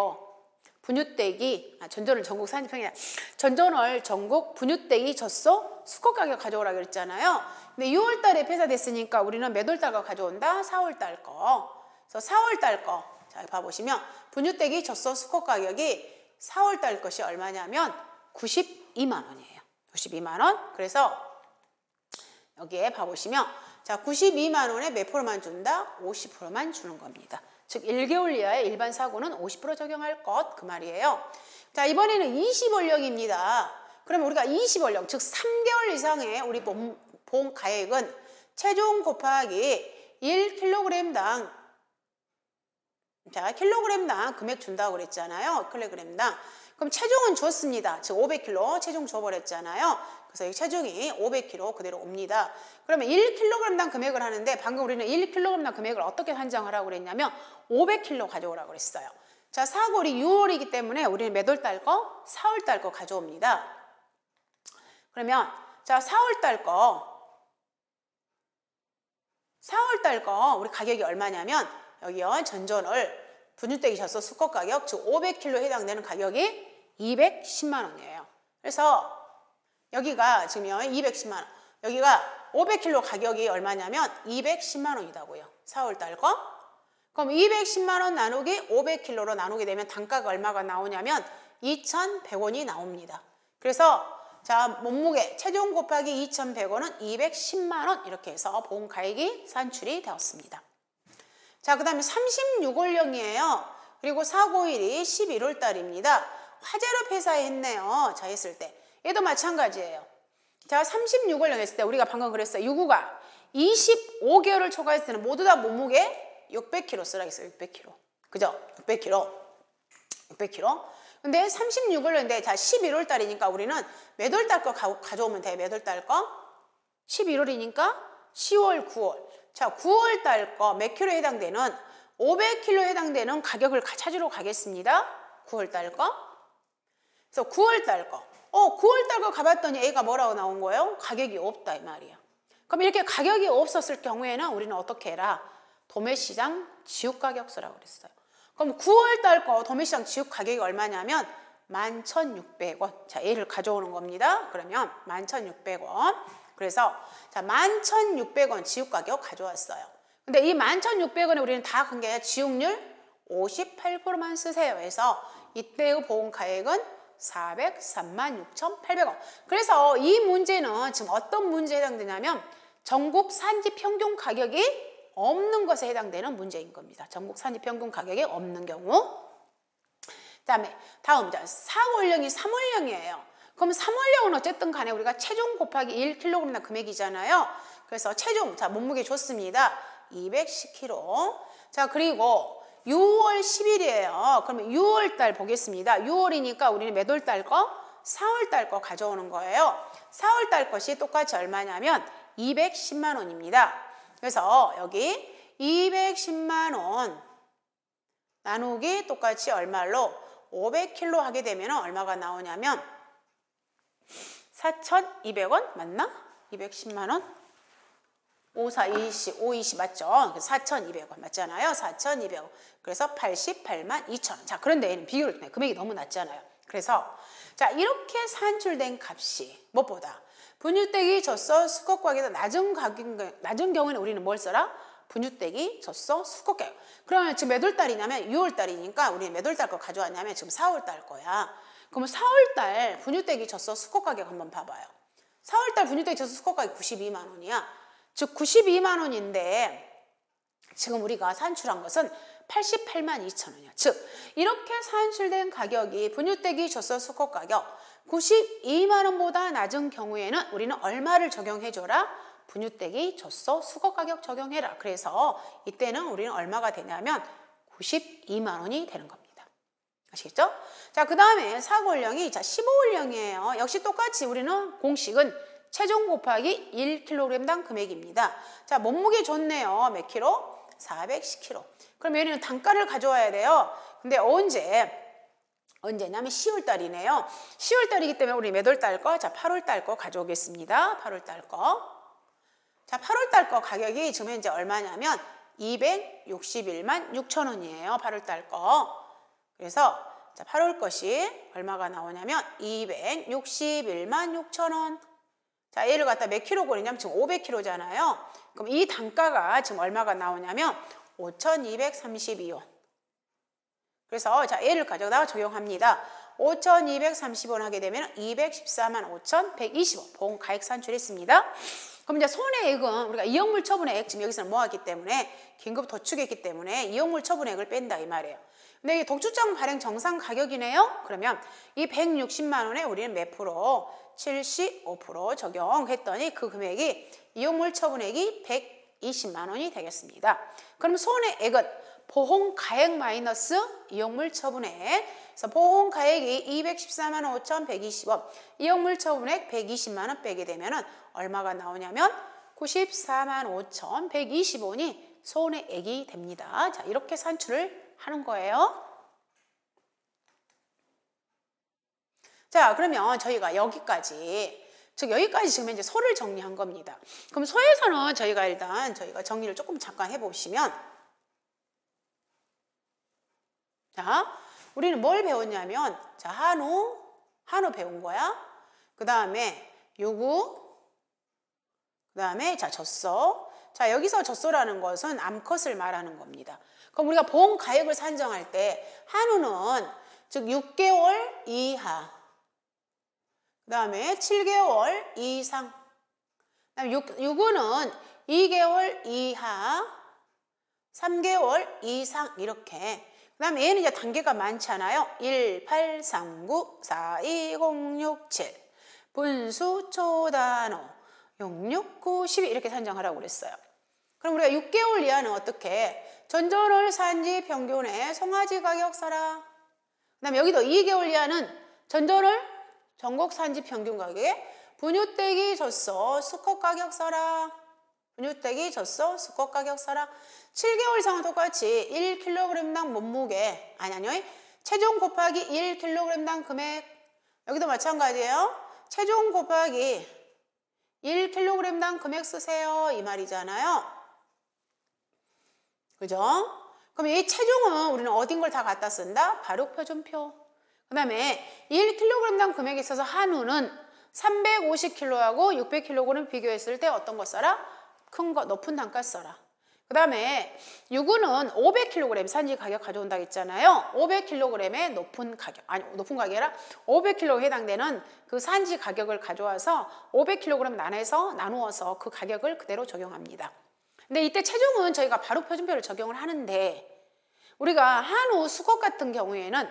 분유대기, 전전월 전국 산지 평균, 전전월 전국 분유대기 젖소 수거 가격 가져오라고 그랬잖아요. 근데 6월 달에 폐사됐으니까 우리는 몇 월 달 거 가져온다? 4월 달 거. 그래서 4월 달 거. 자, 봐보시면 분유대기 젖소 수거 가격이 4월 달 것이 얼마냐면 92만 원이에요. 92만 원. 그래서 여기에 봐보시면 자, 92만 원에 몇 프로만 준다? 50%만 주는 겁니다. 즉 1개월 이하의 일반 사고는 50% 적용할 것 그 말이에요. 자, 이번에는 20원령입니다. 그러면 우리가 20원령, 즉 3개월 이상의 우리 보험 가액은 체중 곱하기 1kg당 자, 킬로그램당 금액 준다고 그랬잖아요. 킬로그램당. 그럼 체중은 줬습니다. 즉 500kg 체중 줘버렸잖아요. 그래서 이 체중이 500kg 그대로 옵니다. 그러면 1kg당 금액을 하는데 방금 우리는 1kg당 금액을 어떻게 산정하라고 그랬냐면 500kg 가져오라고 그랬어요. 자, 사골이 6월이기 때문에 우리는 몇 월 달 거? 4월 달 거 가져옵니다. 그러면 자, 4월 달 거 우리 가격이 얼마냐면 여기요, 전전월 분유대기 젖소 수거 가격, 즉 500kg 해당되는 가격이 210만 원이에요. 그래서 여기가 지금요 210만 원, 여기가 500kg 가격이 얼마냐면 210만 원이다고요. 4월 달 거. 그럼 210만 원 나누기 500kg로 나누게 되면 단가가 얼마가 나오냐면 2,100원이 나옵니다. 그래서 자, 몸무게 체중 곱하기 2,100원은 210만 원 이렇게 해서 보험 가액이 산출이 되었습니다. 자, 그 다음에 36월령이에요. 그리고 사고일이 11월 달입니다. 화재로 폐사했네요. 자, 했을 때. 얘도 마찬가지예요. 자, 36월령 했을 때 우리가 방금 그랬어요. 유구가 25개월을 초과했을 때는 모두 다 몸무게 600kg 쓰라 했어요. 600kg. 그죠? 600kg. 근데 36월령인데 자, 11월 달이니까 우리는 몇 월 달 거 가져오면 돼. 몇 월 달 거? 11월이니까 10월, 9월. 자, 9월 달 거 몇 킬로 해당되는 500kg 해당되는 가격을 찾으러 가겠습니다. 9월 달 거. 그래서 9월 달 거. 9월 달 거 가봤더니 애가 뭐라고 나온 거예요? 가격이 없다 이 말이야. 그럼 이렇게 가격이 없었을 경우에는 우리는 어떻게 해라? 도매시장 지육 가격 쓰라고 그랬어요. 그럼 9월 달 거 도매시장 지육 가격이 얼마냐면 11,600원. 자, 얘를 가져오는 겁니다. 그러면 11,600원. 그래서 자, 11,600원 지육 가격 가져왔어요. 근데 이 11,600원에 우리는 다 한 게 지육률 58%만 쓰세요. 해서 이때의 보험 가액은 436,800원. 그래서 이 문제는 지금 어떤 문제에 해당되냐면 전국 산지 평균 가격이 없는 것에 해당되는 문제인 겁니다. 전국 산지 평균 가격이 없는 경우. 그다음에 다음 자, 사월령이 3월령이에요. 그럼 3월령은 어쨌든 간에 우리가 체중 곱하기 1kg당 금액이잖아요. 그래서 체중, 자, 몸무게 좋습니다. 210kg. 자, 그리고 6월 10일이에요. 그러면 6월 달 보겠습니다. 6월이니까 우리는 몇 월 달 거? 4월 달 거 가져오는 거예요. 4월 달 것이 똑같이 얼마냐면 210만 원입니다. 그래서 여기 210만 원 나누기 똑같이 얼마로 500kg 하게 되면 얼마가 나오냐면 4,200원 맞나? 210만 원? 520 맞죠? 4,200원 맞잖아요. 4,200원. 그래서 88만 2천원. 자, 그런데 얘는 비교를 때문에 금액이 너무 낮잖아요. 그래서 자, 이렇게 산출된 값이 무엇보다 분유대기 젖소 수거 가격이 낮은 경우에는 우리는 뭘 써라? 분유대기 젖소 수거 가격. 그러면 지금 몇 월 달이냐면 6월 달이니까 우리 몇 월 달 거 가져왔냐면 지금 4월 달 거야. 그러면 4월 달 분유대기 젖소 수거 가격 한번 봐봐요. 4월 달 분유대기 젖소 수거 가격 92만 원이야. 즉 92만 원인데 지금 우리가 산출한 것은 88만 2천 원이야. 즉 이렇게 산출된 가격이 분유대기 젖소 수거 가격 92만 원보다 낮은 경우에는 우리는 얼마를 적용해줘라? 분유대기 젖소 수거 가격 적용해라. 그래서 이때는 우리는 얼마가 되냐면 92만 원이 되는 겁니다. 아시겠죠? 자, 그 다음에 사고원령이 15원령이에요. 역시 똑같이 우리는 공식은 체중 곱하기 1kg당 금액입니다. 자, 몸무게 좋네요. 몇 킬로? 410kg. 그럼 얘는 단가를 가져와야 돼요. 근데 언제냐면 10월 달이네요. 10월 달이기 때문에 우리 몇 월 달 거? 자, 8월 달 거 가져오겠습니다. 8월 달 거. 자, 8월 달 거 가격이 지금 현재 얼마냐면 261만 6천 원이에요. 8월 달 거. 그래서 자, 8월 것이 얼마가 나오냐면 261만 6천 원. 자, 얘를 갖다 몇 킬로 거리냐면 지금 500kg잖아요. 그럼 이 단가가 지금 얼마가 나오냐면 5,232원. 그래서 자, 얘를 가져다가 적용합니다. 5,230원 하게 되면 214만 5,120원. 보험가액 산출했습니다. 그럼 이제 손해액은 우리가 이용물 처분액 지금 여기서는 모았기 때문에 긴급 도축했기 때문에 이용물 처분액을 뺀다 이 말이에요. 근데 이게 독주장 발행 정상 가격이네요. 그러면 이 160만 원에 우리는 몇 프로? 75% 적용했더니 그 금액이 이용물 처분액이 120만 원이 되겠습니다. 그럼 손해액은 보험가액 마이너스 이용물 처분액. 그래서 보험가액이 214만 5,120원, 이용물 처분액 120만 원 빼게 되면 얼마가 나오냐면 94만 5,120원이 손해액이 됩니다. 자, 이렇게 산출을 하는 거예요. 자, 그러면 저희가 여기까지, 즉 여기까지 지금 이제 소를 정리한 겁니다. 그럼 소에서는 저희가 정리를 조금 잠깐 해보시면, 자, 우리는 뭘 배웠냐면, 자, 한우 배운 거야. 그 다음에 유구, 그 다음에 자, 젖소. 자, 여기서 젖소라는 것은 암컷을 말하는 겁니다. 그럼 우리가 보험가액을 산정할 때 한우는 즉 6개월 이하, 그 다음에 7개월 이상, 그다음에 유구는 2개월 이하, 3개월 이상 이렇게. 그 다음에 얘는 이제 단계가 많잖아요. 1, 8, 3, 9, 4, 2, 0, 6, 7. 분수, 초단호, 6, 6, 9, 12 이렇게 산정하라고 그랬어요. 그럼 우리가 6개월 이하는 어떻게? 전전월 산지 평균의 송아지 가격 써라. 그 다음에 여기도 2개월 이하는 전전월 전국 산지 평균 가격에 분유대기 젖소 수컷 가격 써라. 분유대기 젖소 수컷 가격 써라. 7개월 이상은 똑같이 1kg당 몸무게, 아니요. 체중 곱하기 1kg당 금액. 여기도 마찬가지예요. 체중 곱하기 1kg당 금액 쓰세요. 이 말이잖아요. 그죠? 그럼 이 체중은 우리는 어딘 걸 다 갖다 쓴다? 발육표준표. 그 다음에 1kg당 금액에 있어서 한우는 350kg하고 600kg 비교했을 때 어떤 거 써라? 큰 거, 높은 단가 써라. 그 다음에 유구는 500kg 산지 가격 가져온다고 했잖아요. 500kg의 높은 가격, 아니 높은 가격이 아니라 500kg에 해당되는 그 산지 가격을 가져와서 500kg 나누어서 그 가격을 그대로 적용합니다. 근데 이때 체중은 저희가 바로 표준표를 적용을 하는데 우리가 한우 수컷 같은 경우에는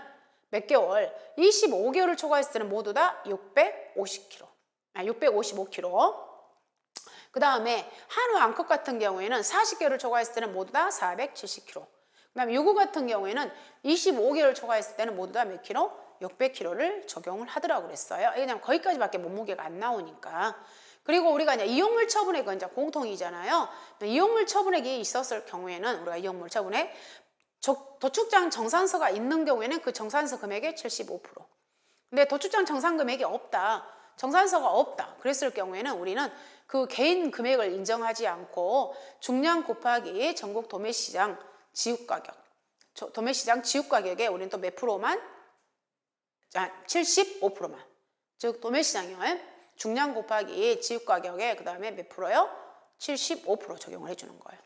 몇 개월? 25개월을 초과했을 때는 모두 다 650kg, 655kg. 그 다음에 한우 암컷 같은 경우에는 40개월을 초과했을 때는 모두 다 470kg. 그 다음에 유구 같은 경우에는 25개월 초과했을 때는 모두 다 몇 킬로? 600kg를 적용을 하더라고 그랬어요. 왜냐면 거기까지밖에 몸무게가 안 나오니까. 그리고 우리가 이제 이용물 처분액은 이제 공통이잖아요. 이용물 처분액이 있었을 경우에는 우리가 이용물 처분액 도축장 정산서가 있는 경우에는 그 정산서 금액의 75%. 근데 도축장 정산 금액이 없다. 정산서가 없다. 그랬을 경우에는 우리는 그 개인 금액을 인정하지 않고 중량 곱하기 전국 도매시장 지급가격. 도매시장 지급가격에 우리는 또 몇 프로만? 75%만. 즉 도매시장이요. 중량 곱하기 지급가격에 그 다음에 몇 프로요? 75% 적용을 해주는 거예요.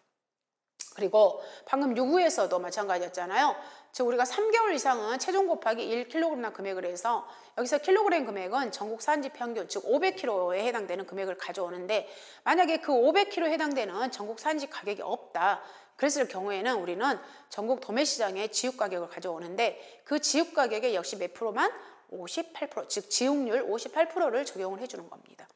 그리고 방금 요구에서도 마찬가지였잖아요. 즉 우리가 3개월 이상은 체중 곱하기 1kg당 금액을 해서 여기서 킬로그램 금액은 전국 산지 평균 즉 500kg에 해당되는 금액을 가져오는데 만약에 그 500kg에 해당되는 전국 산지 가격이 없다. 그랬을 경우에는 우리는 전국 도매시장의 지급가격을 가져오는데 그 지급가격에 역시 몇 프로만? 58%, 즉 지급률 58%를 적용을 해주는 겁니다.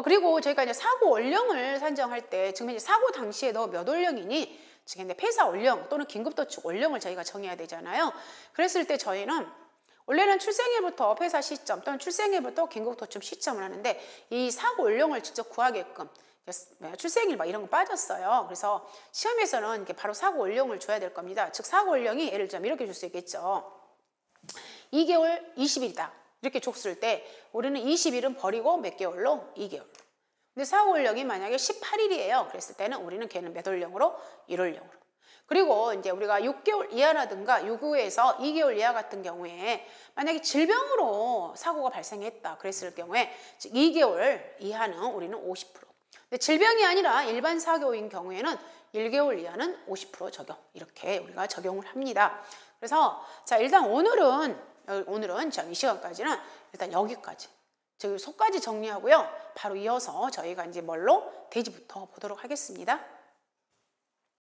그리고 저희가 이제 사고 원령을 산정할 때 지금 이제 사고 당시에 너 몇 원령이니? 지금 이제 폐사 원령 또는 긴급도축 원령을 저희가 정해야 되잖아요. 그랬을 때 저희는 원래는 출생일부터 폐사 시점 또는 출생일부터 긴급도축 시점을 하는데 이 사고 원령을 직접 구하게끔 출생일 막 이런 거 빠졌어요. 그래서 시험에서는 이렇게 바로 사고 원령을 줘야 될 겁니다. 즉 사고 원령이 예를 들면 이렇게 줄 수 있겠죠. 2개월 20일이다. 이렇게 줬을 때 우리는 20일은 버리고 몇 개월로? 2개월로. 근데 사고 원령이 만약에 18일이에요. 그랬을 때는 우리는 걔는 몇 월령으로? 1월령으로. 그리고 이제 우리가 6개월 이하라든가 요구에서 2개월 이하 같은 경우에 만약에 질병으로 사고가 발생했다. 그랬을 경우에 2개월 이하는 우리는 50%. 근데 질병이 아니라 일반 사고인 경우에는 1개월 이하는 50% 적용. 이렇게 우리가 적용을 합니다. 그래서 자 일단 오늘은 이 시간까지는 일단 여기까지. 즉 소까지 정리하고요. 바로 이어서 저희가 이제 뭘로? 돼지부터 보도록 하겠습니다.